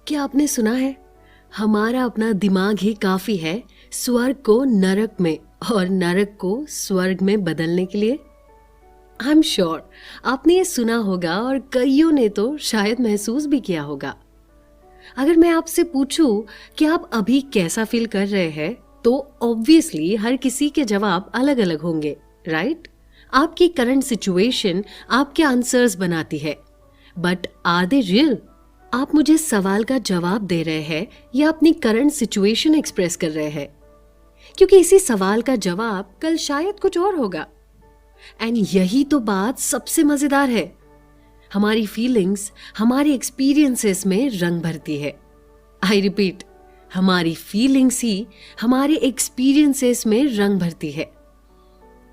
क्या आपने सुना है, हमारा अपना दिमाग ही काफी है स्वर्ग को नरक में और नरक को स्वर्ग में बदलने के लिए। आई एम श्योर आपने ये सुना होगा और कईयों ने तो शायद महसूस भी किया होगा। अगर मैं आपसे पूछूं कि आप अभी कैसा फील कर रहे हैं, तो ऑब्वियसली हर किसी के जवाब अलग अलग होंगे, राइट? आपकी करंट सिचुएशन आपके आंसर्स बनाती है, बट आर दे रियल? आप मुझे इस सवाल का जवाब दे रहे हैं या अपनी करंट सिचुएशन एक्सप्रेस कर रहे हैं? क्योंकि इसी सवाल का जवाब कल शायद कुछ और होगा। एंड यही तो बात सबसे मजेदार है, हमारी फीलिंग्स हमारे एक्सपीरियंसेस में रंग भरती है। आई रिपीट, हमारी फीलिंग्स ही हमारे एक्सपीरियंसेस में रंग भरती है।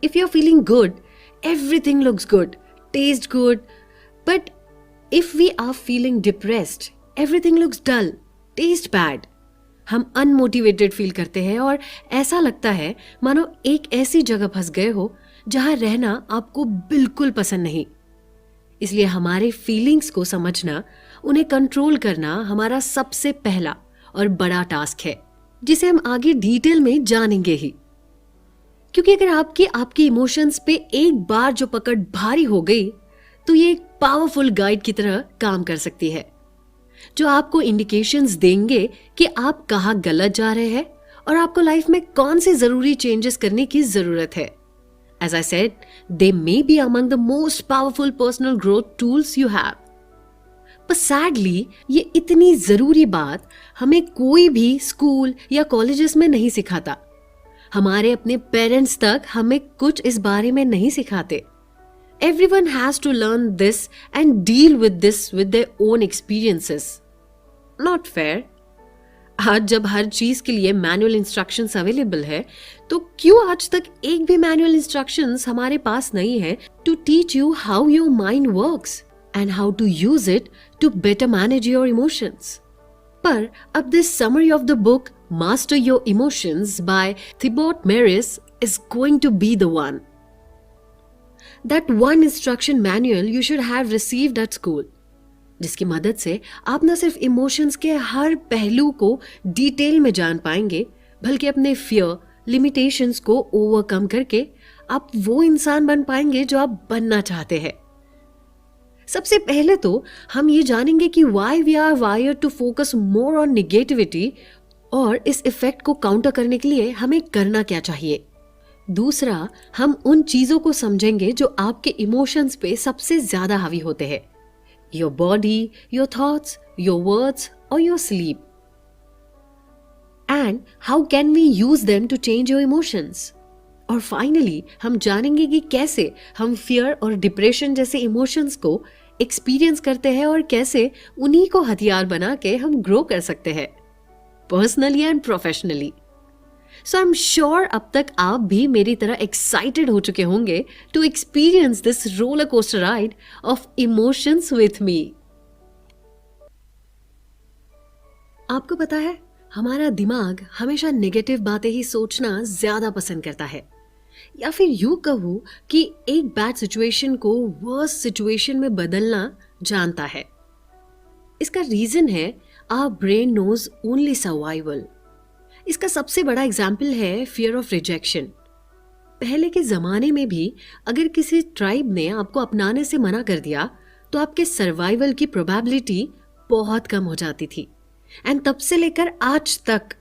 If you are feeling good, everything looks good, taste good, but if we are feeling depressed, everything looks dull, taste bad. हम अनमोटिवेटेड फील करते हैं और ऐसा लगता है मानो एक ऐसी जगह फंस गए हो जहां रहना आपको बिल्कुल पसंद नहीं। इसलिए हमारे फीलिंग्स को समझना, उन्हें कंट्रोल करना हमारा सबसे पहला और बड़ा टास्क है, जिसे हम आगे डिटेल में जानेंगे ही। क्योंकि अगर आपकी इमोशंस पे एक बार जो पकड़ भारी हो गई, तो ये एक पावरफुल गाइड की तरह काम कर सकती है, जो आपको इंडिकेशंस देंगे कि आप कहाँ गलत जा रहे हैं और आपको लाइफ में कौन से जरूरी चेंजेस करने की जरूरत है। As I said, they may be among the most powerful personal growth tools you have. पर सैडली ये इतनी जरूरी बात हमें कोई भी स्कूल या कॉलेजेस में नहीं सिखाता। हमारे अपने पेरेंट्स तक हमें कुछ इस बारे में नहीं सिखाते। Everyone has to learn this and deal with this with their own experiences. Not fair. आज जब हर चीज के लिए मैनुअल इंस्ट्रक्शंस अवेलेबल है, तो क्यों आज तक एक भी मैनुअल इंस्ट्रक्शंस हमारे पास नहीं है to teach you how your mind works and how to use it to better manage your emotions? पर अब this summary of the book master your emotions by Thibaut Meurisse is going to be the one. That one instruction manual you should have received at school, जिसकी मदद से आप न सिर्फ emotions के हर पहलू को डिटेल में जान पाएंगे, बल्कि अपने फियर, लिमिटेशंस को ओवरकम करके आप वो इंसान बन पाएंगे जो आप बनना चाहते हैं. सबसे पहले तो हम ये जानेंगे कि why we are wired to focus more on negativity और इस इफेक्ट को काउंटर करने के लिए हमें करना क्या चाहिए. दूसरा, हम उन चीजों को समझेंगे जो आपके इमोशंस पे सबसे ज्यादा हावी होते हैं, your body, your thoughts, your words और your sleep. And how can we use them to change your emotions. और फाइनली हम जानेंगे कि कैसे हम फियर और डिप्रेशन जैसे इमोशंस को एक्सपीरियंस करते हैं और कैसे उन्हीं को हथियार बना के हम ग्रो कर सकते हैं, personally and professionally. So I'm sure अब तक आप भी मेरी तरह एक्साइटेड हो चुके होंगे to experience this roller coaster ride of emotions with me. आपको पता है, हमारा दिमाग हमेशा नेगेटिव बातें ही सोचना ज्यादा पसंद करता है, या फिर यूं कहूं कि एक बैड सिचुएशन को वर्स्ट सिचुएशन में बदलना जानता है. इसका रीजन है our brain knows only survival. इसका सबसे बड़ा एग्जाम्पल है फियर ऑफ रिजेक्शन. पहले के जमाने में भी अगर किसी ट्राइब ने आपको अपनाने से मना कर दिया, तो आपके सर्वाइवल की प्रोबेबिलिटी बहुत कम हो जाती थी. एंड तब से लेकर आज तक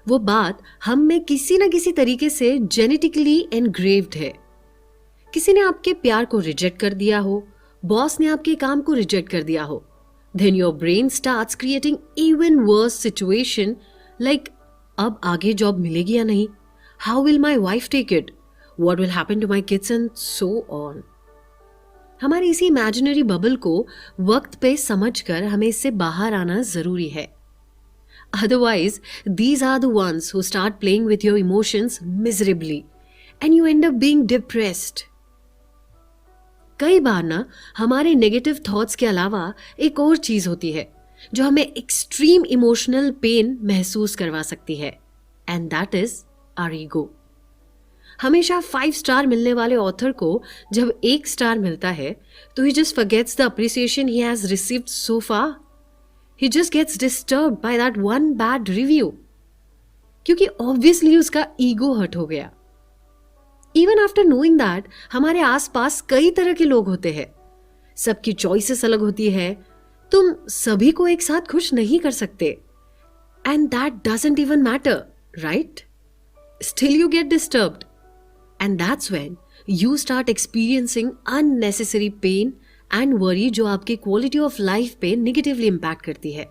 वो बात हम में किसी न किसी तरीके से जेनेटिकली एनग्रेव्ड है. किसी ने आपके प्यार को रिजेक्ट कर दिया हो, बॉस ने आपके काम को रिजेक्ट कर दिया हो, then your brain starts creating even worse situation like अब आगे जॉब मिलेगी या नहीं, how will my wife take it, what will happen to my kids and so on. हमारी इसी इमेजिनरी बबल को वक्त पे समझकर हमें इससे बाहर आना जरूरी है. Otherwise these are the ones who start playing with your emotions miserably and you end up being depressed. कई बार ना हमारे नेगेटिव थॉट्स के अलावा एक और चीज होती है जो हमें एक्सट्रीम इमोशनल पेन महसूस करवा सकती है, and that is our ego. हमेशा 5 स्टार मिलने वाले ऑथर को जब 1 स्टार मिलता है तो he just forgets the appreciation he has received so far. he just gets disturbed by that one bad review. क्योंकि obviously उसका ego hurt हो गया. Even after knowing that हमारे आसपास कई तरह के लोग होते हैं, सबकी choices अलग होती है, तुम सभी को एक साथ खुश नहीं कर सकते. And that doesn't even matter, right? Still you get disturbed. And that's when you start experiencing unnecessary pain and worry जो आपके quality of life पे negatively impact करती है.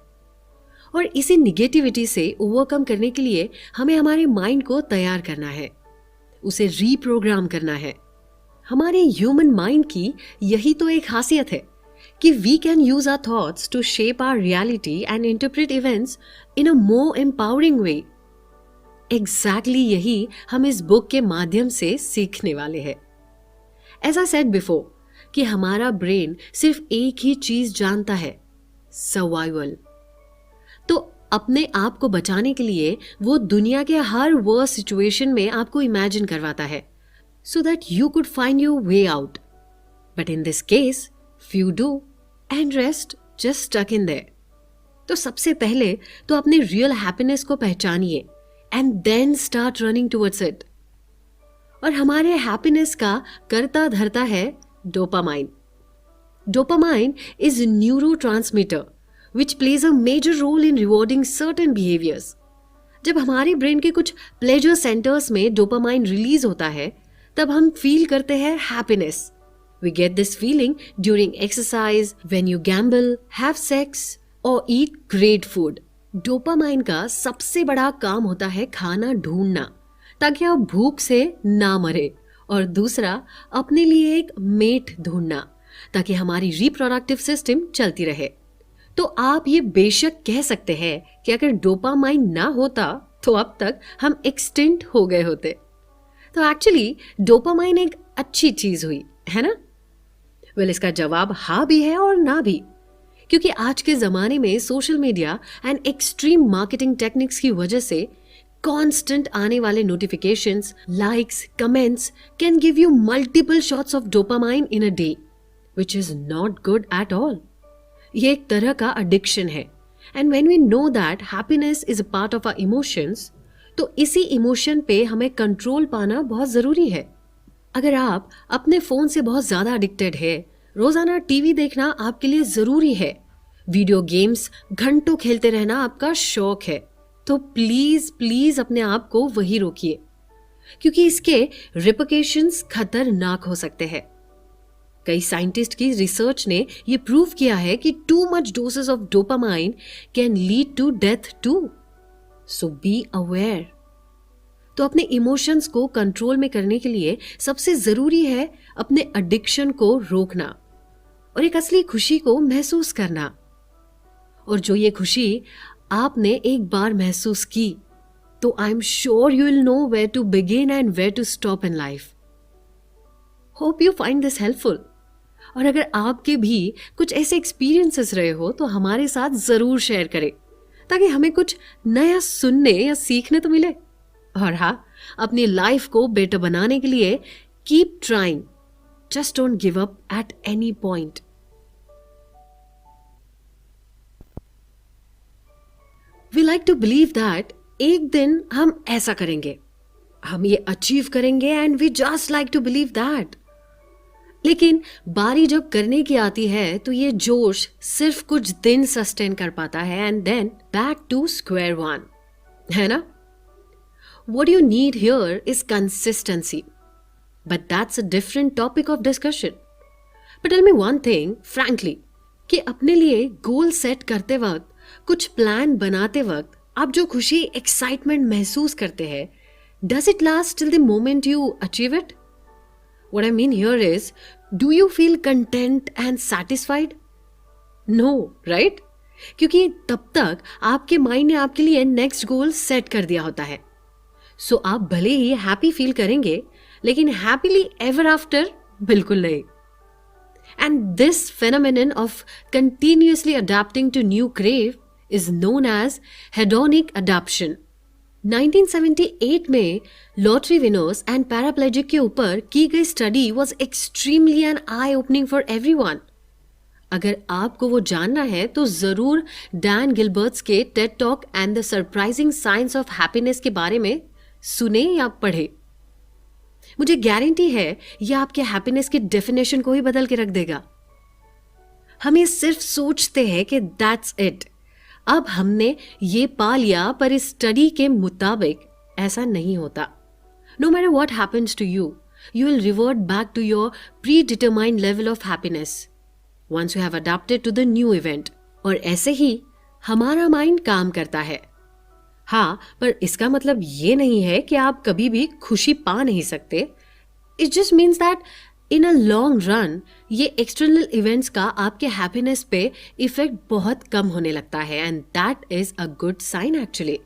और इसी negativity से overcome करने के लिए हमें हमारे mind को तैयार करना है, उसे reprogram करना है. हमारे human mind की यही तो एक खासियत है कि we can use our thoughts to shape our reality and interpret events in a more empowering way. Exactly यही हम इस बुक के माध्यम से सीखने वाले हैं. As I said before, कि हमारा ब्रेन सिर्फ एक ही चीज जानता है, सर्वाइवल. तो अपने आप को बचाने के लिए वो दुनिया के हर वर्स्ट सिचुएशन में आपको इमेजिन करवाता है, so that you could find your way out. But in this case, few do and rest just stuck in there. तो सबसे पहले तो अपने रियल हैप्पीनेस को पहचानिए and then start running towards it. और हमारे हैप्पीनेस का करता धरता है dopamine. Dopamine is a neurotransmitter which plays a major role in rewarding certain behaviors. जब हमारे ब्रेन के कुछ प्लेजर सेंटर्स में डोपामाइन रिलीज होता है, तब हम फील करते हैं happiness. We get this feeling during exercise, when you gamble, have sex or eat great food. Dopamine का सबसे बड़ा काम होता है खाना ढूंढना, ताकि आप भूख से ना मरे, और दूसरा अपने लिए एक मेट ढूंढना, ताकि हमारी रिप्रोडक्टिव सिस्टम चलती रहे. तो आप ये बेशक कह सकते हैं कि अगर डोपामाइन ना होता तो अब तक हम एक्सटिंक्ट हो गए होते. तो एक्चुअली डोपामाइन एक अच्छी चीज हुई है ना? वेल, इसका जवाब हाँ भी है और ना भी, क्योंकि आज के जमाने में social media and extreme marketing techniques की वजह से कांस्टेंट आने वाले notifications, likes, comments can give you multiple shots of dopamine in a day, which is not good at all. ये एक तरह का एडिक्शन है. And when we know that happiness is a part of our emotions, तो इसी emotion पे हमें control पाना बहुत जरूरी है. अगर आप अपने फोन से बहुत ज्यादा एडिक्टेड है, रोजाना टीवी देखना आपके लिए जरूरी है, वीडियो गेम्स घंटों खेलते रहना आपका शौक है, तो प्लीज प्लीज अपने आप को वही रोकिए, क्योंकि इसके रिपरकशंस खतरनाक हो सकते हैं. कई साइंटिस्ट की रिसर्च ने यह प्रूव किया है कि too much doses of dopamine can lead to death too. So be aware. तो अपने इमोशंस को कंट्रोल में करने के लिए सबसे जरूरी है अपने एडिक्शन को रोकना और एक असली खुशी को महसूस करना. और जो ये खुशी आपने एक बार महसूस की, तो I am sure you will know where to begin and where to stop in life. Hope you find this helpful. और अगर आपके भी कुछ ऐसे एक्सपीरियंसेस रहे हो तो हमारे साथ जरूर शेयर करें, ताकि हमें कुछ नया सुनने या सीखने तो मिले. और हाँ, अपनी लाइफ को बेटर बनाने के लिए keep trying, just don't give up at any point. We like to believe that एक दिन हम ऐसा करेंगे, हम ये अचीव करेंगे, and we just like to believe that. लेकिन बारी जब करने की आती है तो ये जोश सिर्फ कुछ दिन सस्टेन कर पाता है, and then back to square one, है ना? What you need here is consistency. But that's a different topic of discussion. But tell me one thing, frankly, कि अपने लिए गोल सेट करते वक्त, कुछ प्लान बनाते वक्त आप जो खुशी, एक्साइटमेंट महसूस करते हैं, does it last till the moment you achieve it? What I mean here is, do you feel content and satisfied? No, right? क्योंकि तब तक आपके माइंड ने आपके लिए नेक्स्ट गोल सेट कर दिया होता है. सो आप भले ही हैप्पी फील करेंगे, लेकिन हैप्पीली एवर आफ्टर बिल्कुल नहीं. And this phenomenon of continuously adapting to new crave is known as hedonic adaption. 1978 में लॉटरी विनर्स एंड पैराप्लेजिक के ऊपर की गई study was extremely an eye opening for everyone. अगर आपको वो जानना है तो जरूर डैन गिलबर्ट्स के Ted talk and the surprising science of happiness के बारे में सुने या पढ़े। मुझे गारंटी है ये आपके हैप्पीनेस की डेफिनेशन को ही बदल के रख देगा। हम ये सिर्फ सोचते हैं कि दैट्स इट, अब हमने ये पा लिया, पर इस स्टडी के मुताबिक ऐसा नहीं होता। No matter what happens to you, you will revert back to your predetermined level of happiness once you have adapted to the new event। और ऐसे ही हमारा माइंड काम करता है। हाँ, पर इसका मतलब ये नहीं है कि आप कभी भी खुशी पा नहीं सकते। It just means that in a long run ये एक्सटर्नल इवेंट्स का आपके हैप्पीनेस पे इफेक्ट बहुत कम होने लगता है, and that is a good sign actually।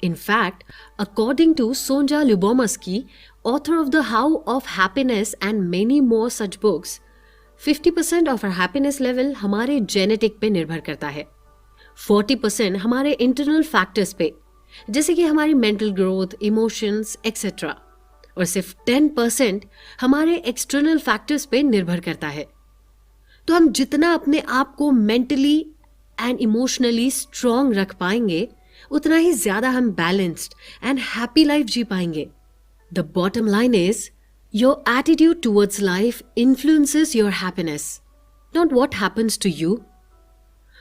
In fact, according to Sonja Lyubomirsky, author of The How of Happiness and many more such books, 50% of our happiness level हमारे genetic पे निर्भर करता है, 40% हमारे इंटरनल फैक्टर्स पे, जैसे कि हमारी मेंटल ग्रोथ, इमोशंस एक्सेट्रा, और सिर्फ 10% हमारे एक्सटर्नल फैक्टर्स पे निर्भर करता है। तो हम जितना अपने आप को मेंटली एंड इमोशनली स्ट्रांग रख पाएंगे, उतना ही ज्यादा हम बैलेंस्ड एंड हैप्पी लाइफ जी पाएंगे। The bottom line is your attitude towards life influences your happiness, not what happens to you.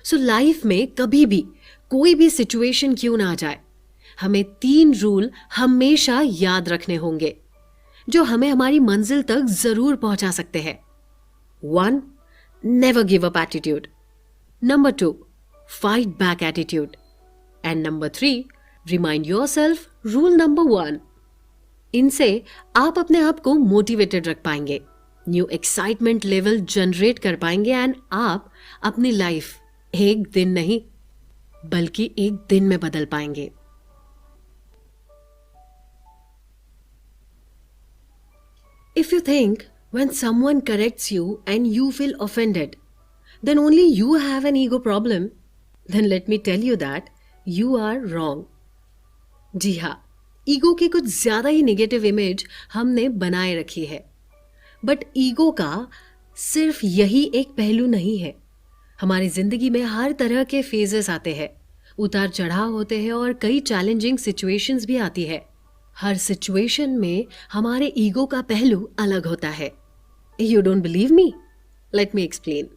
So life में कभी भी कोई भी सिचुएशन क्यों ना आ जाए, हमें 3 रूल हमेशा याद रखने होंगे जो हमें हमारी मंजिल तक जरूर पहुंचा सकते हैं। 1. Never give up attitude. Number 2. Fight back attitude. And number 3. Remind yourself rule number 1। इनसे आप अपने आप को मोटिवेटेड रख पाएंगे, न्यू एक्साइटमेंट लेवल जनरेट कर पाएंगे, एंड आप अपनी लाइफ एक दिन नहीं बल्कि एक दिन में बदल पाएंगे। If you think when someone corrects you and you feel offended, then only you have an ego problem, then let me tell you that you are wrong। जी हाँ, ईगो की कुछ ज्यादा ही नेगेटिव इमेज हमने बनाए रखी है, बट ईगो का सिर्फ यही एक पहलू नहीं है। हमारी जिंदगी में हर तरह के फेजेस आते हैं, उतार चढ़ाव होते हैं और कई चैलेंजिंग सिचुएशंस भी आती है। हर सिचुएशन में हमारे ईगो का पहलू अलग होता है। You don't believe me? Let me explain.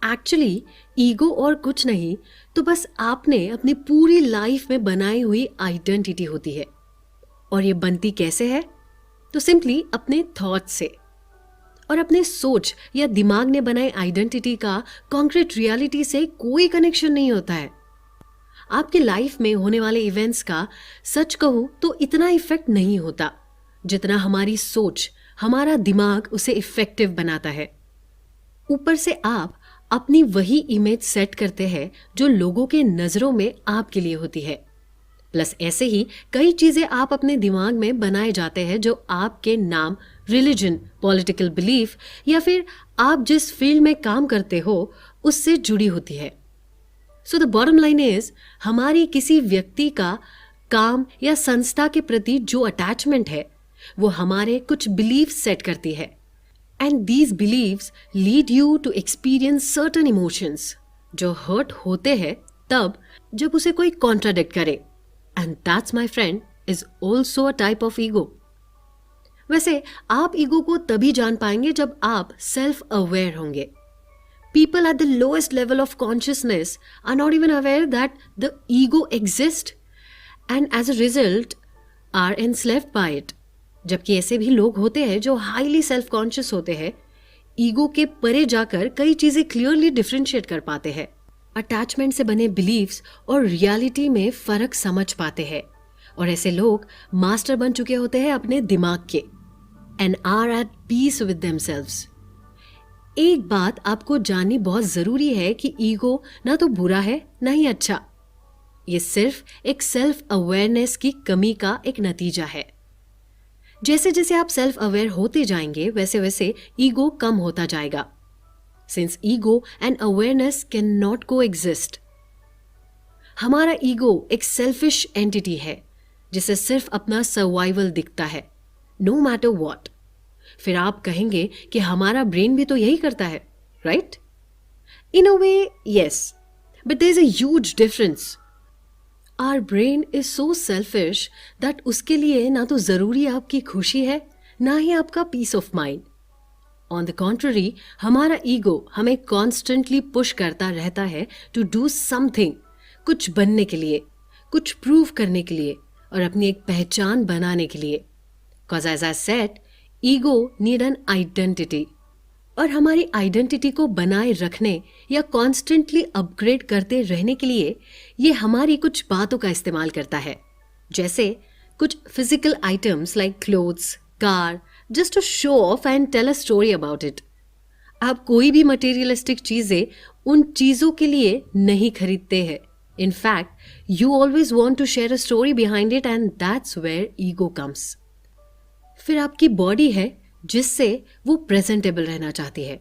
Actually ego और कुछ नहीं तो बस आपने अपनी पूरी लाइफ में बनाई हुई आइडेंटिटी होती है। और ये बनती कैसे है? तो सिंपली अपने थॉट्स से। और अपने सोच या दिमाग ने बनाई आइडेंटिटी का कॉन्क्रीट रियलिटी से कोई कनेक्शन नहीं होता है। आपके लाइफ में होने वाले इवेंट्स का सच कहूं तो इतना इफेक्ट नहीं होता जितना हमारी सोच, हमारा दिमाग उसे इफेक्टिव बनाता है। ऊपर से आप अपनी वही इमेज सेट करते हैं जो लोगों के नजरों में आपके लिए होती है। प्लस ऐसे ही कई चीजें आप अपने दिमाग में बनाए जाते हैं जो आपके नाम, रिलीजन, पॉलिटिकल बिलीफ या फिर आप जिस फील्ड में काम करते हो उससे जुड़ी होती है। So the bottom line is, हमारी किसी व्यक्ति का, काम या संस्था के प्रति जो अटैचमेंट है वो हमारे कुछ बिलीफ सेट करती है, and these believes lead you to experience certain emotions जो हर्ट होते हैं तब जब उसे कोई कॉन्ट्राडिक्ट करे, and that's my friend is also a type of ego. वैसे आप ईगो को तभी जान पाएंगे जब आप सेल्फ अवेयर होंगे। People at the lowest level of consciousness are not even aware that the ego exists and as a result are enslaved by it। जबकि ऐसे भी लोग होते हैं जो हाईली सेल्फ कॉन्शियस होते हैं, ईगो के परे जाकर कई चीजें क्लियरली डिफरेंशिएट कर पाते हैं, अटैचमेंट से बने बिलीव्स और रियलिटी में फर्क समझ पाते हैं, और ऐसे लोग मास्टर बन चुके होते हैं अपने दिमाग के, and are at peace with themselves। एक बात आपको जाननी बहुत जरूरी है कि ईगो ना तो बुरा है ना ही अच्छा, ये सिर्फ एक सेल्फ अवेयरनेस की कमी का एक नतीजा है। जैसे जैसे आप सेल्फ अवेयर होते जाएंगे वैसे वैसे ईगो कम होता जाएगा, since ego and awareness can not को एग्जिस्ट। हमारा ईगो एक सेल्फिश एंटिटी है जिसे सिर्फ अपना सर्वाइवल दिखता है, नो मैटर व्हाट। फिर आप कहेंगे कि हमारा ब्रेन भी तो यही करता है, right? In a way, yes, but there's a huge difference. Our brain is so selfish that उसके लिए ना तो जरूरी आपकी खुशी है, ना ही आपका peace of mind. On the contrary, हमारा ईगो हमें कॉन्स्टेंटली पुश करता रहता है टू डू समथिंग, कुछ बनने के लिए, कुछ प्रूव करने के लिए और अपनी एक पहचान बनाने के लिए. Cause as I said, ego need an identity. और हमारी आइडेंटिटी को बनाए रखने या कॉन्स्टेंटली अपग्रेड करते रहने के लिए ये हमारी कुछ बातों का इस्तेमाल करता है, जैसे कुछ physical items like clothes, car, just to show off and tell a story about it. आप कोई भी मटेरियलिस्टिक चीजें उन चीजों के लिए नहीं खरीदते हैं. In fact, you always want to share a story behind it and that's where ego comes. फिर आपकी बॉडी है जिससे वो प्रेजेंटेबल रहना चाहती है.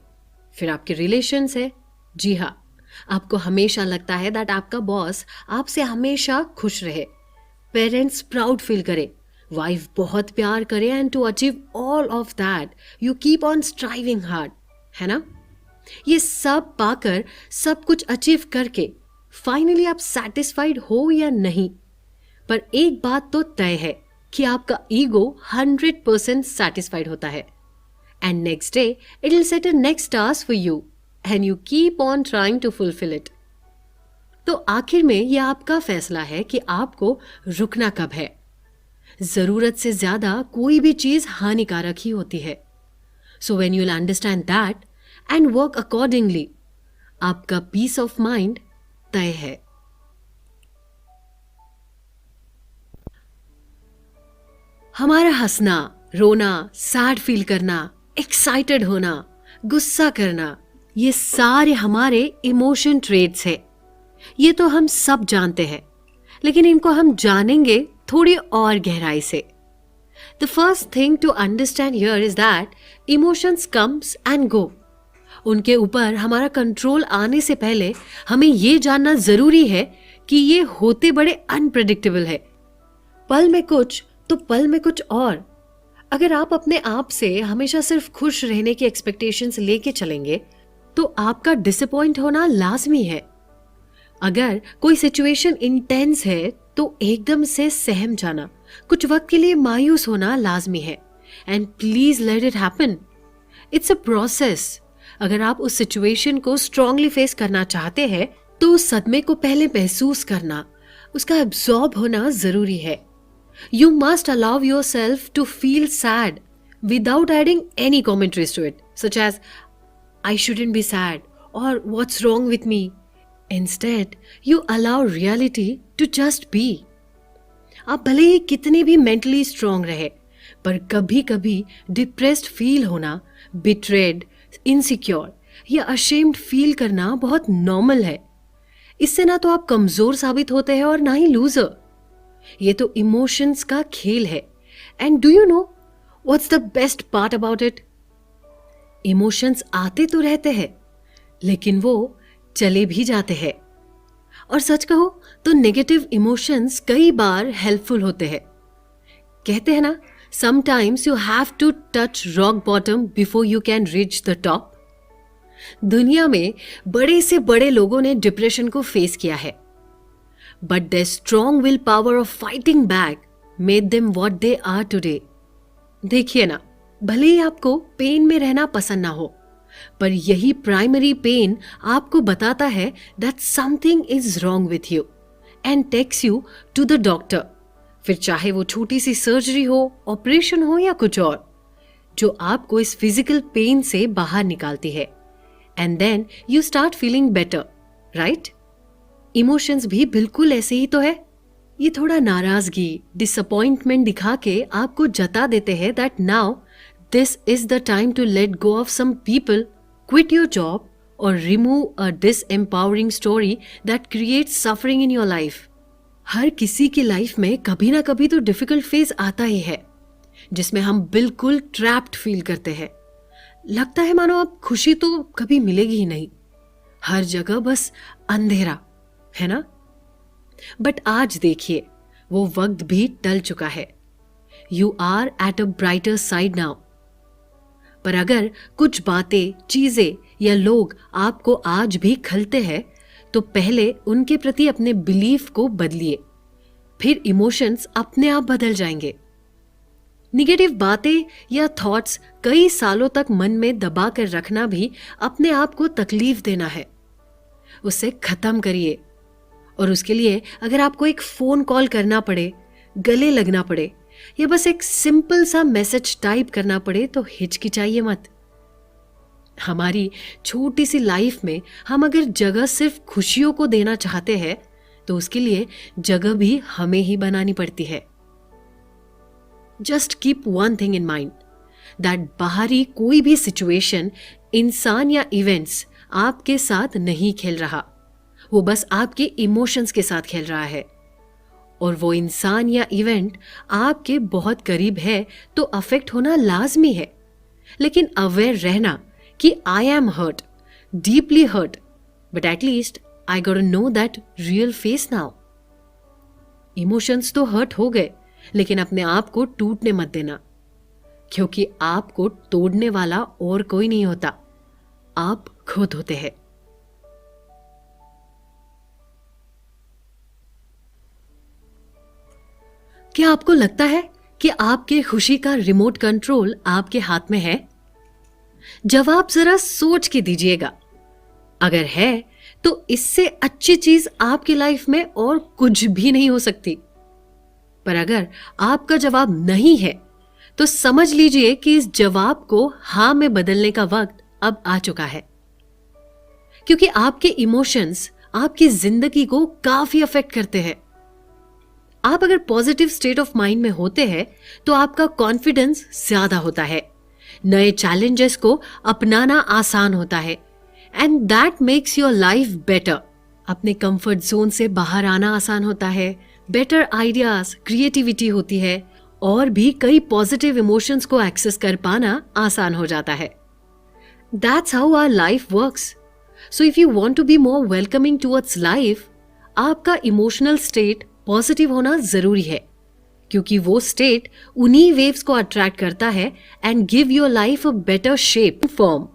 फिर आपके रिलेशंस है. जी हाँ, आपको हमेशा लगता है दैट आपका बॉस आपसे हमेशा खुश रहे, पेरेंट्स प्राउड फील करे, वाइफ बहुत प्यार करे and to achieve all of that you keep on striving hard, है ना? ये सब पाकर, सब कुछ अचीव करके फाइनली आप सेटिस्फाइड हो या नहीं, पर एक बात तो तय है कि आपका ईगो 100% सेटिस्फाइड होता है. And next day it will set a next task for you and you keep on trying to fulfil it. तो आखिर में यह आपका फैसला है कि आपको रुकना कब है. जरूरत से ज्यादा कोई भी चीज हानिकारक ही होती है. So when you will understand that and work accordingly, आपका पीस ऑफ माइंड तय है. हमारा हंसना, रोना, सैड फील करना, एक्साइटेड होना, गुस्सा करना, ये सारे हमारे इमोशन ट्रेट्स है. ये तो हम सब जानते हैं, लेकिन इनको हम जानेंगे थोड़ी और गहराई से. The first thing to understand here is that emotions comes and go. उनके ऊपर हमारा कंट्रोल आने से पहले हमें ये जानना जरूरी है कि ये होते बड़े अनप्रेडिक्टेबल है. पल में कुछ तो पल में कुछ और. अगर आप अपने आप से हमेशा सिर्फ खुश रहने की एक्सपेक्टेशंस लेके चलेंगे तो आपका डिसअपॉइंट होना लाजमी है. अगर कोई सिचुएशन इंटेंस है तो एकदम से सहम जाना, कुछ वक्त के लिए मायूस होना लाजमी है. And please let it happen. It's a process. अगर आप उस सिचुएशन को स्ट्रांगली फेस करना चाहते हैं तो उस सदमे को पहले महसूस करना, उसका एब्जॉर्ब होना जरूरी है. You must allow yourself to feel sad without adding any commentaries to it, such as I shouldn't be sad और what's wrong with me. Instead you allow reality to just be. आप भले ही कितने भी mentally strong रहे, पर कभी कभी depressed feel होना, बिट्रेड, इनसिक्योर या अशेम्ड फील करना बहुत नॉर्मल है. इससे ना तो आप कमजोर साबित होते हैं और ना ही लूजर. ये तो इमोशंस का खेल है. And do you know what's the best part about it? Emotions आते तो रहते हैं, लेकिन वो चले भी जाते हैं. और सच कहो तो नेगेटिव इमोशंस कई बार हेल्पफुल होते हैं. कहते हैं ना, sometimes you have to touch rock bottom before you can reach the top. दुनिया में बड़े से बड़े लोगों ने डिप्रेशन को फेस किया है, but their strong willpower of fighting back made them what they are today. देखिए ना, भले ही आपको पेन में रहना पसंद ना हो, पर यही प्राइमरी पेन आपको बताता है that something is wrong with you and takes you to the doctor. फिर चाहे वो छोटी सी सर्जरी हो, ऑपरेशन हो या कुछ और, जो आपको इस फिजिकल पेन से बाहर निकालती है. And then you start feeling better, right? Emotions भी बिल्कुल ऐसे ही तो है. ये थोड़ा नाराजगी, डिसअपॉइंटमेंट दिखा के आपको जता देते हैं that now this is the time to let go of some people, quit your job और remove a disempowering story that creates suffering in your life. हर किसी की लाइफ में कभी ना कभी तो डिफिकल्ट फेज आता ही है, जिसमें हम बिल्कुल ट्रैप्ड फील करते हैं. लगता है मानो अब खुशी तो कभी मिलेगी ही नहीं, हर जगह बस अंधेरा, है ना? बट आज देखिए, वो वक्त भी टल चुका है. You are at a brighter side now. पर अगर कुछ बातें, चीजें या लोग आपको आज भी खलते हैं, तो पहले उनके प्रति अपने बिलीफ को बदलिए, फिर इमोशंस अपने आप बदल जाएंगे। निगेटिव बातें या थॉट्स कई सालों तक मन में दबा कर रखना भी अपने आप को तकलीफ देना है। उसे खत्म करिए। और उसके लिए अगर आपको एक फोन कॉल करना पड़े, गले लगना पड़े या बस एक सिंपल सा मैसेज टाइप करना पड़े, तो हिचकिचाइए मत। हमारी छोटी सी लाइफ में हम अगर जगह सिर्फ खुशियों को देना चाहते हैं, तो उसके लिए जगह भी हमें ही बनानी पड़ती है। Just keep one thing in mind, that बाहरी कोई भी सिचुएशन, इंसान या इवेंट्स आपके साथ नहीं खेल रहा, वो बस आपके इमोशंस के साथ खेल रहा है। और वो इंसान या इवेंट आपके बहुत करीब है तो अफेक्ट होना लाजमी है, लेकिन अवेयर रहना कि I am hurt, deeply hurt, but at least I got to know that real face now. Emotions तो हर्ट हो गए, लेकिन अपने आप को टूटने मत देना, क्योंकि आपको तोड़ने वाला और कोई नहीं होता, आप खुद होते हैं। क्या आपको लगता है कि आपके खुशी का रिमोट कंट्रोल आपके हाथ में है? जवाब जरा सोच के दीजिएगा। अगर है तो इससे अच्छी चीज आपकी लाइफ में और कुछ भी नहीं हो सकती। पर अगर आपका जवाब नहीं है, तो समझ लीजिए कि इस जवाब को हाँ में बदलने का वक्त अब आ चुका है, क्योंकि आपके इमोशंस आपकी जिंदगी को काफी अफेक्ट करते हैं। आप अगर पॉजिटिव स्टेट ऑफ माइंड में होते हैं, तो आपका कॉन्फिडेंस ज्यादा होता है, नए चैलेंजेस को अपनाना आसान होता है, and that makes your life better. अपने कंफर्ट जोन से बाहर आना आसान होता है, बेटर आइडियाज, क्रिएटिविटी होती है, और भी कई पॉजिटिव इमोशंस को एक्सेस कर पाना आसान हो जाता है। That's how our life works. So if you want to be more welcoming towards life, आपका इमोशनल स्टेट पॉजिटिव होना जरूरी है, क्योंकि वो स्टेट उन्हीं वेव्स को अट्रैक्ट करता है and give your life a better shape form.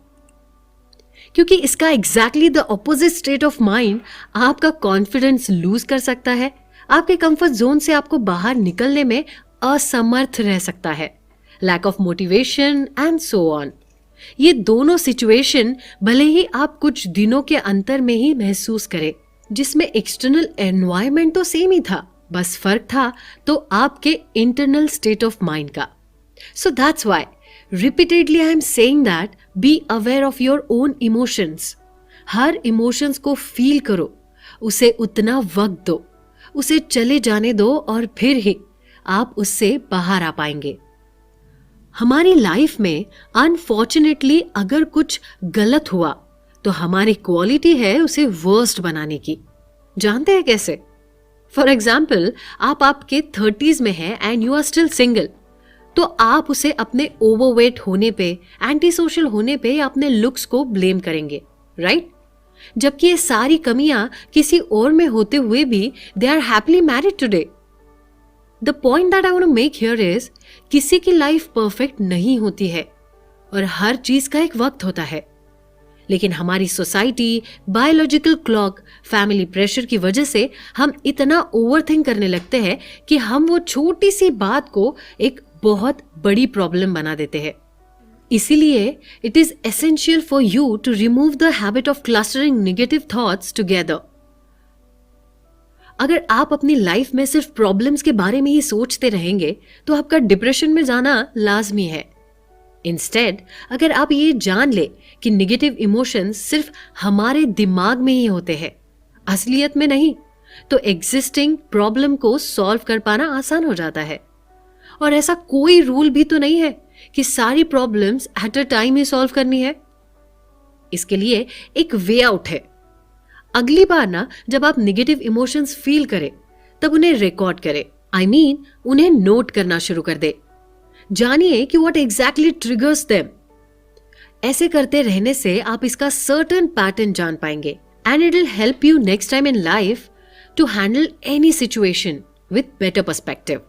क्योंकि इसका exactly the opposite state of mind आपका कॉन्फिडेंस लूज कर सकता है, आपके कंफर्ट जोन से आपको बाहर निकलने में असमर्थ रह सकता है, lack of motivation and so on. ये दोनों सिचुएशन भले ही आप कुछ दिनों के अंतर में ही महसूस करें, जिसमें एक्सटर्नल एनवायरनमेंट तो सेम ही था, बस फर्क था तो आपके इंटरनल स्टेट ऑफ माइंड का। So that's why repeatedly I am saying that be aware of your own emotions. Her emotions को फील करो, उसे उतना वक्त दो, उसे चले जाने दो, और फिर ही आप उससे बाहर आ पाएंगे। हमारी लाइफ में अनफॉर्चुनेटली अगर कुछ गलत हुआ, तो हमारी क्वालिटी है उसे वर्स्ट बनाने की। जानते हैं कैसे? फॉर एग्जाम्पल, आप आपके 30s में हैं and you are still single, तो आप उसे अपने ओवरवेट होने पे, एंटी सोशल होने पे या अपने लुक्स को ब्लेम करेंगे, राइट? जबकि ये सारी कमियां किसी और में होते हुए भी they are happily married today. The point that I want to make here is, किसी की लाइफ परफेक्ट नहीं होती है और हर चीज का एक वक्त होता है, लेकिन हमारी society, biological clock, family pressure की वजह से हम इतना ओवरथिंक करने लगते हैं कि हम वो छोटी सी बात को एक बहुत बड़ी प्रॉब्लम बना देते हैं। इसीलिए it is essential for you to remove the habit of clustering negative thoughts together. अगर आप अपनी लाइफ में सिर्फ प्रॉब्लम्स के बारे में ही सोचते रहेंगे, तो आपका डिप्रेशन में जाना लाजमी है। इंस्टेड, अगर आप ये जान ले कि नेगेटिव इमोशंस सिर्फ हमारे दिमाग में ही होते हैं, असलियत में नहीं, तो एग्जिस्टिंग प्रॉब्लम को सॉल्व कर पाना आसान हो जाता है। और ऐसा कोई रूल भी तो नहीं है कि सारी problems at a time he solve करनी है। इसके लिए एक वे आउट है। अगली बार ना, जब आप नेगेटिव इमोशंस फील करें, तब उन्हें रिकॉर्ड करें, आई मीन उन्हें नोट करना शुरू कर दे। जानिए कि व्हाट एग्जैक्टली ट्रिगर्स देम। ऐसे करते रहने से आप इसका सर्टेन पैटर्न जान पाएंगे, and it will help you next time in life to handle any situation with better perspective.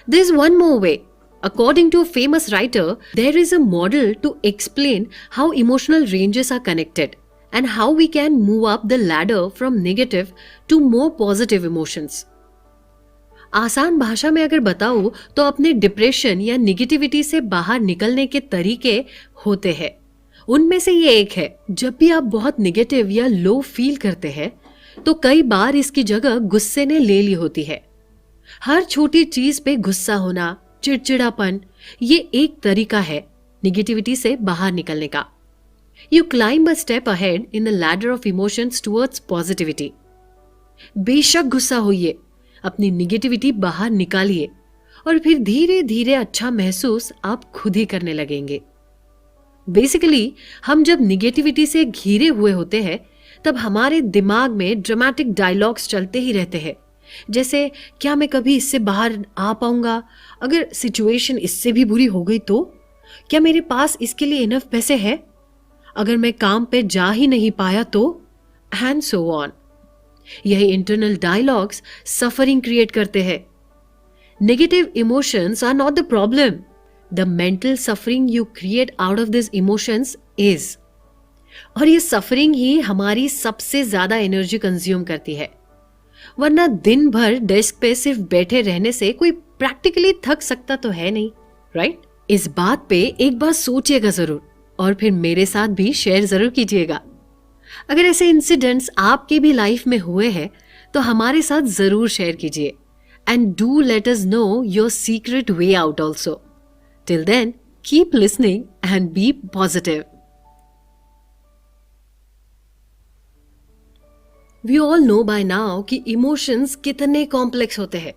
There is one more way, According to a famous writer, there is a model to explain how emotional ranges are connected and how we can move up the ladder from negative to more positive emotions. आसान भाषा में अगर बताऊं तो अपने depression या negativity से बाहर निकलने के तरीके होते हैं। उनमें से ये एक है, जब भी आप बहुत निगेटिव या लो फील करते हैं तो कई बार इसकी जगह गुस्से ने ले ली होती है। हर छोटी चीज पे गुस्सा होना, चिड़चिड़ापन, ये एक तरीका है निगेटिविटी से बाहर निकलने का। You climb a step ahead in the ladder of emotions towards positivity. बेशक गुस्सा होइए, अपनी निगेटिविटी बाहर निकालिए और फिर धीरे धीरे अच्छा महसूस आप खुद ही करने लगेंगे। बेसिकली हम जब निगेटिविटी से घिरे हुए होते हैं तब हमारे दिमाग में ड्रामेटिक डायलॉग्स चलते ही रहते हैं, जैसे क्या मैं कभी इससे बाहर आ पाऊंगा, अगर सिचुएशन इससे भी बुरी हो गई तो, क्या मेरे पास इसके लिए इनफ पैसे है, अगर मैं काम पे जा ही नहीं पाया तो, एंड सो ऑन। यही इंटरनल डायलॉग्स सफरिंग क्रिएट करते हैं। Negative emotions are not the problem, the mental suffering you create out of this emotions is. और ये सफरिंग ही हमारी सबसे ज्यादा एनर्जी कंज्यूम करती है, वरना दिन भर डेस्क पे सिर्फ बैठे रहने से कोई प्रैक्टिकली थक सकता तो है नहीं, राइट? इस बात पे एक बार सोचिएगा जरूर और फिर मेरे साथ भी शेयर जरूर कीजिएगा। अगर ऐसे इंसिडेंट्स आपके भी लाइफ में हुए हैं तो हमारे साथ जरूर शेयर कीजिए and do let us know your secret way out also. Till then keep listening and be positive. We all know by now कि इमोशंस कितने कॉम्प्लेक्स होते हैं,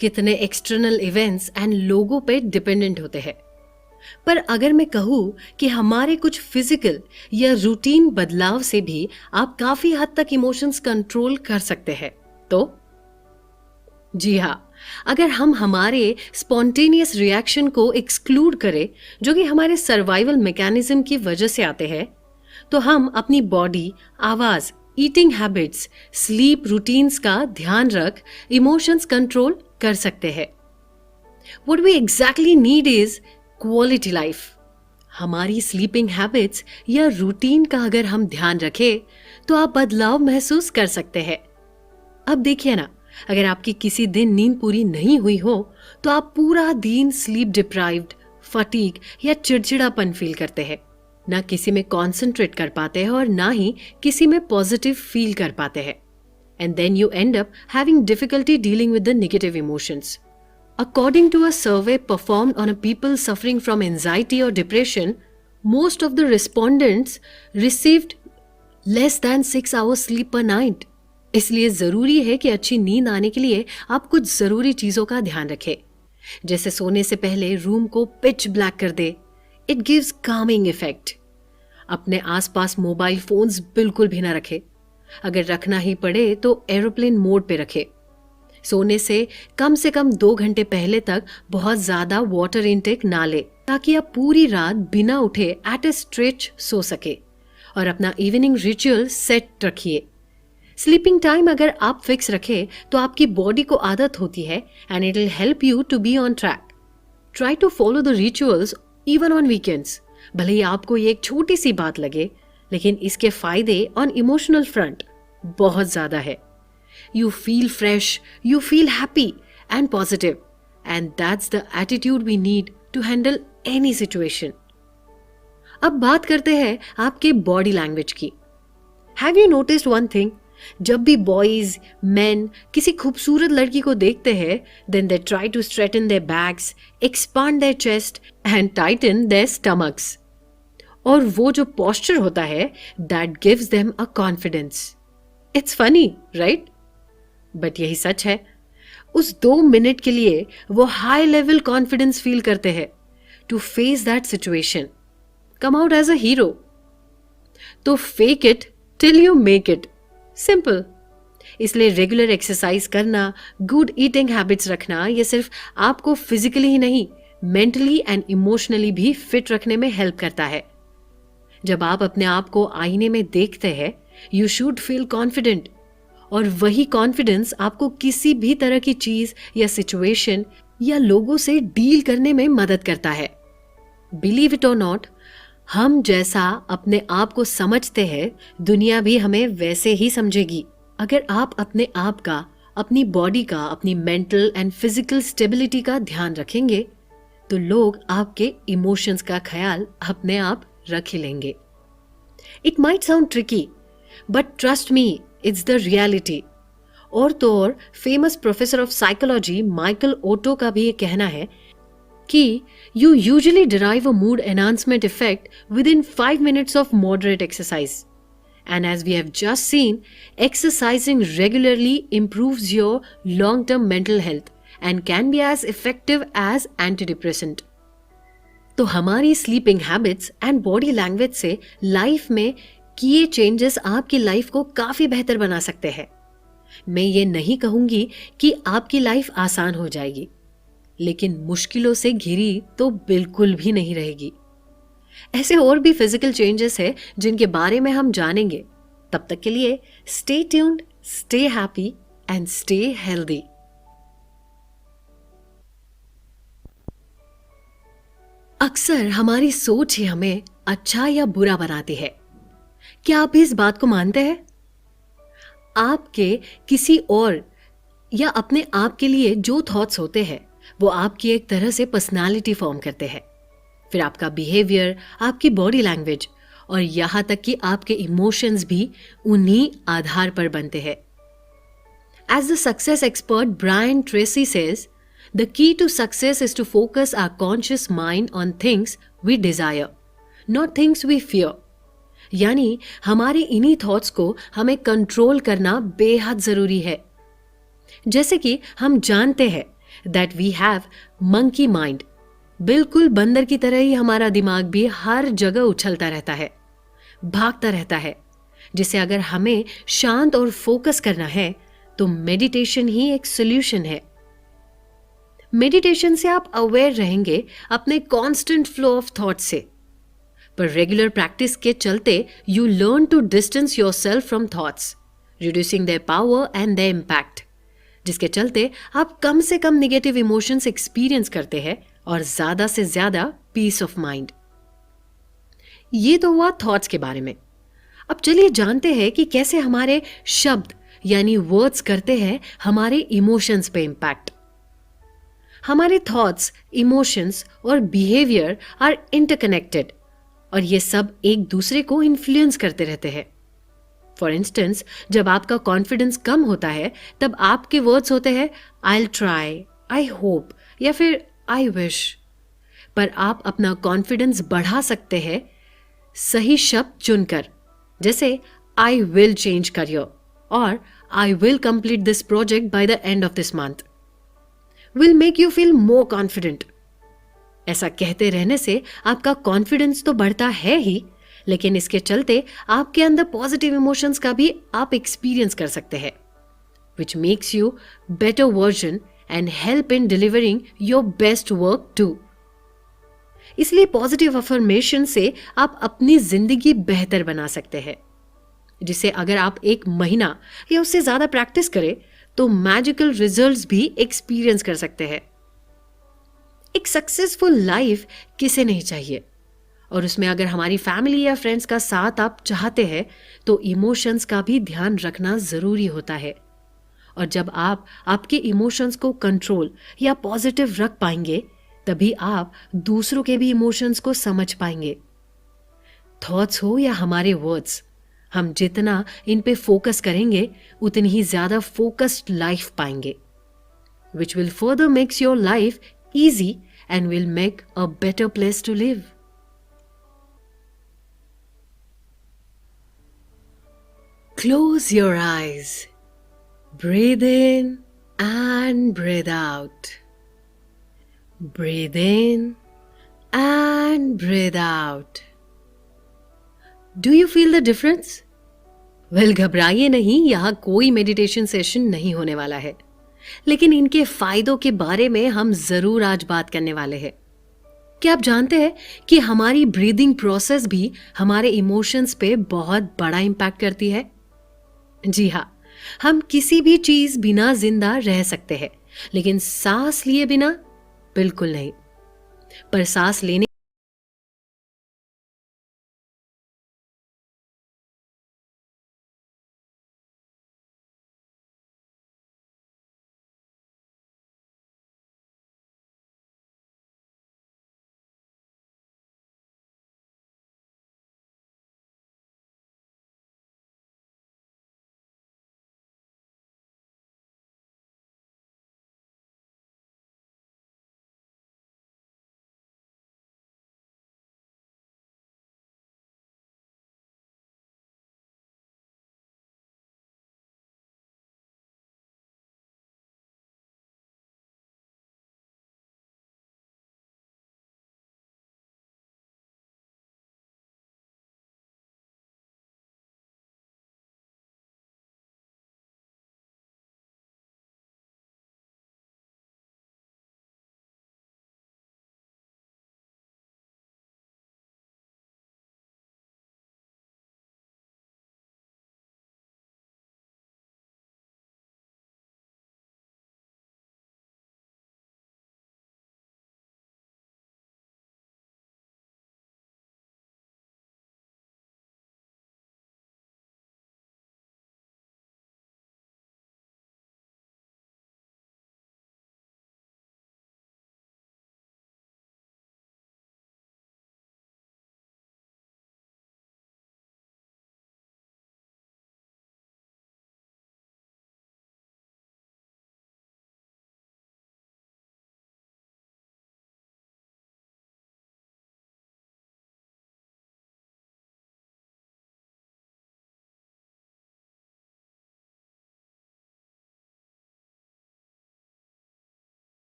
कितने एक्सटर्नल इवेंट्स एंड लोगों पे डिपेंडेंट होते हैं। पर अगर मैं कहूं कि हमारे कुछ फिजिकल या रूटीन बदलाव से भी आप काफी हद तक इमोशंस कंट्रोल कर सकते हैं तो जी हाँ, अगर हम हमारे स्पॉन्टेनियस रिएक्शन को एक्सक्लूड करें जो कि हमारे सर्वाइवल मैकेनिज्म की वजह से आते हैं, तो हम अपनी बॉडी, आवाज, ईटिंग हैबिट्स, स्लीप रूटीन्स का ध्यान रख इमोशंस कंट्रोल कर सकते हैं। What we exactly need is quality life. हमारी स्लीपिंग हैबिट्स या रूटीन का अगर हम ध्यान रखें तो आप बदलाव महसूस कर सकते हैं। अब देखिए ना, अगर आपकी किसी दिन नींद पूरी नहीं हुई हो तो आप पूरा दिन स्लीप डिप्राइव्ड, फटीग या चिड़चिड़ापन फील करते हैं, ना किसी में कॉन्सेंट्रेट कर पाते हैं और ना ही किसी में पॉजिटिव फील कर पाते हैं। And then you end up having difficulty dealing with the negative emotions. According to a survey performed on a people suffering from anxiety or depression, most of the respondents received less than 6 hours sleep per night. इसलिए जरूरी है कि अच्छी नींद आने के लिए आप कुछ जरूरी चीजों का ध्यान रखें, जैसे सोने से पहले रूम को पिच ब्लैक कर दे। It gives calming effect. अपने आसपास मोबाइल फोन्स बिल्कुल भी ना रखे, अगर रखना ही पड़े तो एरोप्लेन मोड पे रखे। सोने से कम 2 घंटे पहले तक बहुत ज्यादा वाटर इनटेक ना ले, ताकि आप पूरी रात बिना उठे एट ए स्ट्रेच सो सके। और अपना इवनिंग रिचुअल सेट रखिए। स्लीपिंग टाइम अगर आप फिक्स रखें तो आपकी बॉडी को आदत होती है and it will help you to be on track. Try to follow the rituals even on weekends. भले ही आपको ये एक छोटी सी बात लगे, लेकिन इसके फायदे ऑन इमोशनल फ्रंट बहुत ज्यादा है। You feel fresh, you feel happy and positive, and that's the attitude we need to handle any situation. अब बात करते हैं आपके बॉडी लैंग्वेज की। Have you noticed one thing? जब भी बॉयज, मैन किसी खूबसूरत लड़की को देखते हैं, then they try to straighten their backs, expand their chest and tighten their stomachs. और वो जो posture होता है, that gives them a confidence. It's funny, right? But यही सच है। उस 2 मिनट के लिए वो हाई लेवल कॉन्फिडेंस फील करते हैं to face that situation, come out as a hero. तो fake it till you make it, simple. इसलिए रेगुलर एक्सरसाइज करना, गुड ईटिंग हैबिट्स रखना, ये सिर्फ आपको फिजिकली ही नहीं, मेंटली एंड इमोशनली भी फिट रखने में हेल्प करता है। जब आप अपने आप को आईने में देखते हैं, यू शुड फील कॉन्फिडेंट, और वही कॉन्फिडेंस आपको किसी भी तरह की चीज या सिचुएशन या लोगों से डील करने में मदद करता है। बिलीव इट और नॉट, हम जैसा अपने आप को समझते हैं, दुनिया भी हमें वैसे ही समझेगी। अगर आप अपने आप का, अपनी बॉडी का, अपनी मेंटल एंड फिजिकल स्टेबिलिटी का ध्यान रखेंगे तो लोग आपके इमोशंस का ख्याल अपने आप रख ही लेंगे। It might sound tricky, but trust me, it's the reality. और तो और famous professor of psychology Michael Otto का भी ये कहना है कि you usually derive a mood enhancement effect within 5 minutes of moderate exercise. And as we have just seen, exercising regularly improves your long-term mental health and can be as effective as antidepressant. तो हमारी sleeping habits and body language से life में किए changes आपकी life को काफी बेहतर बना सकते हैं। मैं ये नहीं कहूंगी कि आपकी लाइफ आसान हो जाएगी, लेकिन मुश्किलों से घिरी तो बिल्कुल भी नहीं रहेगी। ऐसे और भी फिजिकल चेंजेस हैं जिनके बारे में हम जानेंगे। तब तक के लिए stay tuned, stay happy and stay healthy. अक्सर हमारी सोच ही हमें अच्छा या बुरा बनाती है। क्या आप इस बात को मानते हैं? आपके किसी और या अपने आप के लिए जो थॉट्स होते हैं वो आपकी एक तरह से पर्सनालिटी फॉर्म करते हैं। फिर आपका बिहेवियर, आपकी बॉडी लैंग्वेज और यहां तक कि आपके इमोशंस भी उन्हीं आधार पर बनते हैं। As the success expert Brian Tracy says, the key to success is to focus our conscious mind on things we desire, not things we fear. यानी हमारे इन्हीं थॉट्स को हमें कंट्रोल करना बेहद जरूरी है। जैसे कि हम जानते हैं that we have monkey mind. बिल्कुल बंदर की तरह ही हमारा दिमाग भी हर जगह उछलता रहता है, भागता रहता है, जिसे अगर हमें शांत और फोकस करना है तो मेडिटेशन ही एक सोल्यूशन है। मेडिटेशन से आप अवेयर रहेंगे अपने कांस्टेंट फ्लो ऑफ थॉट्स से, पर रेगुलर प्रैक्टिस के चलते you learn to distance yourself from thoughts, reducing their power and their impact, जिसके चलते आप कम से कम नेगेटिव इमोशंस एक्सपीरियंस करते हैं और ज्यादा से ज्यादा पीस ऑफ माइंड। ये तो हुआ थॉट्स के बारे में। अब चलिए जानते हैं कि कैसे हमारे शब्द यानी वर्ड्स करते हैं हमारे इमोशंस पे इम्पैक्ट। हमारे थॉट्स, इमोशंस और बिहेवियर आर इंटरकनेक्टेड और ये सब एक दूसरे को इन्फ्लुएंस करते रहते हैं। फॉर इंस्टेंस, जब आपका कॉन्फिडेंस कम होता है तब आपके वर्ड्स होते हैं I will try, I hope या फिर आई विश। पर आप अपना कॉन्फिडेंस बढ़ा सकते हैं सही शब्द चुनकर, जैसे आई विल चेंज करियर और I will complete this project by the end of this month will make you feel more confident. ऐसा कहते रहने से आपका कॉन्फिडेंस तो बढ़ता है ही, लेकिन इसके चलते आपके अंदर पॉजिटिव इमोशंस का भी आप एक्सपीरियंस कर सकते हैं, which makes you better version and help in delivering your best work too. इसलिए पॉजिटिव अफर्मेशन से आप अपनी जिंदगी बेहतर बना सकते हैं, जिसे अगर आप 1 महीना या उससे ज्यादा प्रैक्टिस करें तो मैजिकल रिजल्ट्स भी एक्सपीरियंस कर सकते हैं। एक सक्सेसफुल लाइफ किसे नहीं चाहिए, और उसमें अगर हमारी फैमिली या फ्रेंड्स का साथ आप चाहते हैं तो इमोशंस का भी ध्यान रखना जरूरी होता है। और जब आप आपके इमोशंस को कंट्रोल या पॉजिटिव रख पाएंगे तभी आप दूसरों के भी इमोशंस को समझ पाएंगे। थॉट्स हो या हमारे वर्ड्स, हम जितना इन पे फोकस करेंगे उतनी ही ज्यादा फोकस्ड लाइफ पाएंगे, which will further makes your life easy and will make a better place to live. Close your eyes. Breathe in and breathe out. Breathe in and breathe out. Do you feel the difference? Well, घबराइए नहीं, यहाँ कोई meditation session नहीं होने वाला है, लेकिन इनके फायदों के बारे में हम जरूर आज बात करने वाले हैं। क्या आप जानते हैं कि हमारी ब्रीदिंग प्रोसेस भी हमारे इमोशंस पे बहुत बड़ा इम्पैक्ट करती है? जी हाँ, हम किसी भी चीज बिना जिंदा रह सकते हैं, लेकिन सांस लिए बिना बिल्कुल नहीं। पर सांस लेने